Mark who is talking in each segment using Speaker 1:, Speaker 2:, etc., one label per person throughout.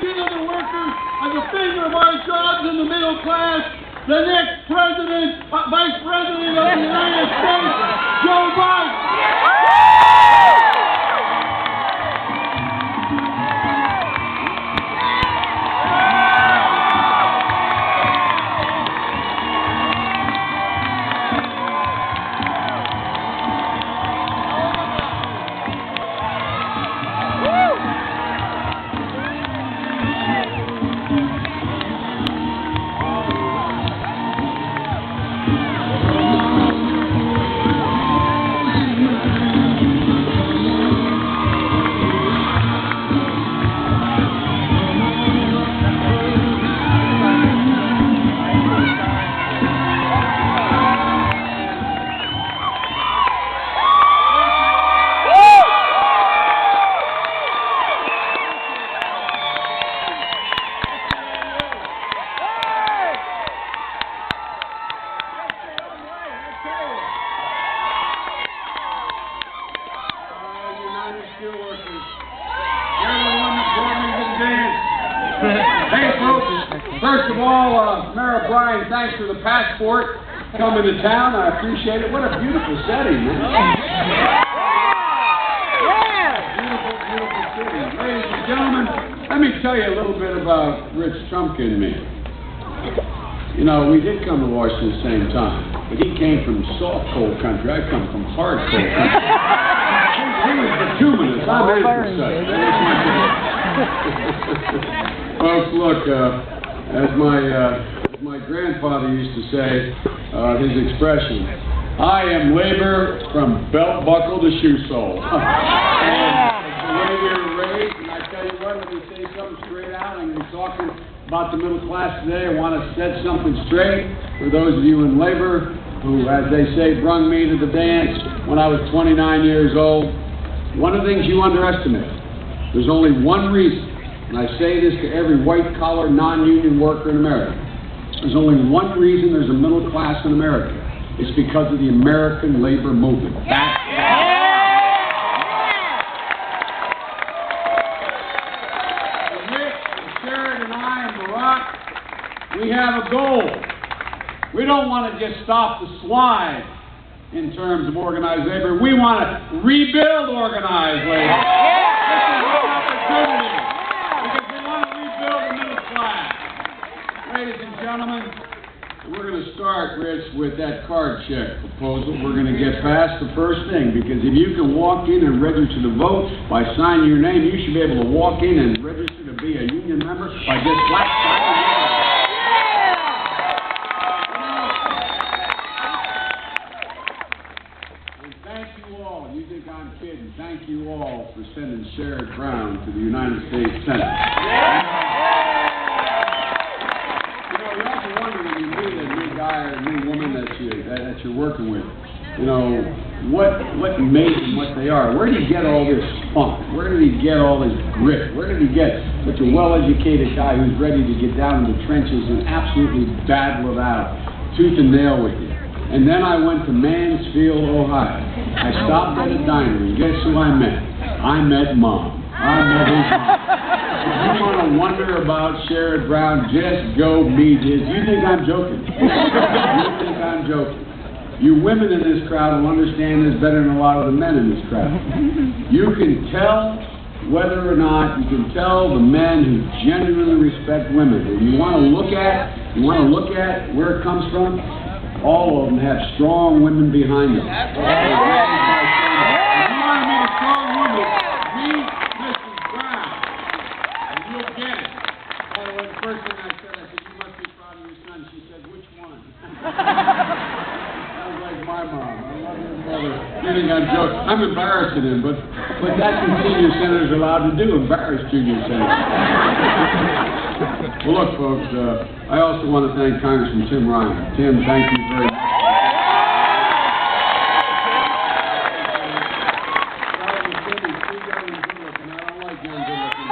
Speaker 1: chin of the workers, and the finger of our jobs in the middle class, the next president, vice president of the United States, Joe Biden. Hey folks, first of all, Mayor Bryan, thanks for the passport coming to town. I appreciate it. What a beautiful setting, man. Beautiful, beautiful city. Ladies and gentlemen, let me tell you a little bit about Rich Trumka and me. You know, we did come to Washington at the same time, but he came from soft coal country. I come from hard coal country. He was bituminous. I'm anthracite. Folks, look, as my grandfather used to say, his expression, I am labor from belt buckle to shoe sole. And the way we were raised, and I tell you what, let me say something straight out. I'm going to be talking about the middle class today. I want to set something straight for those of you in labor who, as they say, brung me to the dance when I was 29 years old. One of the things you underestimate, there's only one reason, and I say this to every white-collar, non-union worker in America, there's only one reason there's a middle class in America. It's because of the American labor movement. Rick, Sherrod, and I, and Barack, we have a goal. We don't want to just stop the slide in terms of organized labor. We want to rebuild organized labor. This is an opportunity because we want to rebuild the middle class. Ladies and gentlemen, we're going to start, Rich, with that card check proposal. We're going to get past the first thing, because if you can walk in and register to vote by signing your name, you should be able to walk in and register to be a union member by just flat signing your name. You think I'm kidding? Thank you all for sending Sherrod Brown to the United States Senate. You know, you have to wonder when you meet a new guy or a new woman that you're working with, you know, what made them what they are. Where did he get all this funk? Where did he get all this grit? Where did he get such a well-educated guy who's ready to get down in the trenches and absolutely battle it out, tooth and nail with you? And then I went to Mansfield, Ohio. I stopped at a diner, and guess who I met? I met Mom. I met his mom. If you want to wonder about Sherrod Brown, just go meet his. You think I'm joking? You think I'm joking? You women in this crowd will understand this better than a lot of the men in this crowd. You can tell whether or not, you can tell the men who genuinely respect women. If you want to look at where it comes from, all of them have strong women behind them. If you want to meet a strong woman, meet Mrs. Brown, and you'll get it. By the way, the first thing I said, you must be proud of your son. She said, which one? Sounds like my mom. I love your mother. You think I'm joking? I'm embarrassing him, but that's what senior senators are allowed to do, embarrass junior senators. Well, look, folks, I also want to thank Congressman Tim Ryan. Tim, thank you very much. I don't like young good-looking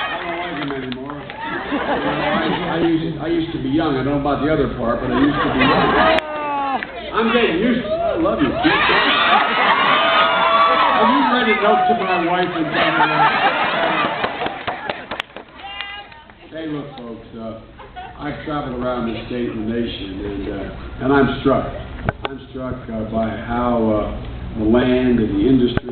Speaker 1: I don't like him anymore. I used to be young. I don't know about the other part, but I used to be young. I'm getting used to it. I love you. Keep going. Are you ready to note to my wife and tell her that? Hey, look, folks, I've traveled around this state and the nation, and I'm struck. I'm struck by how the land and the industry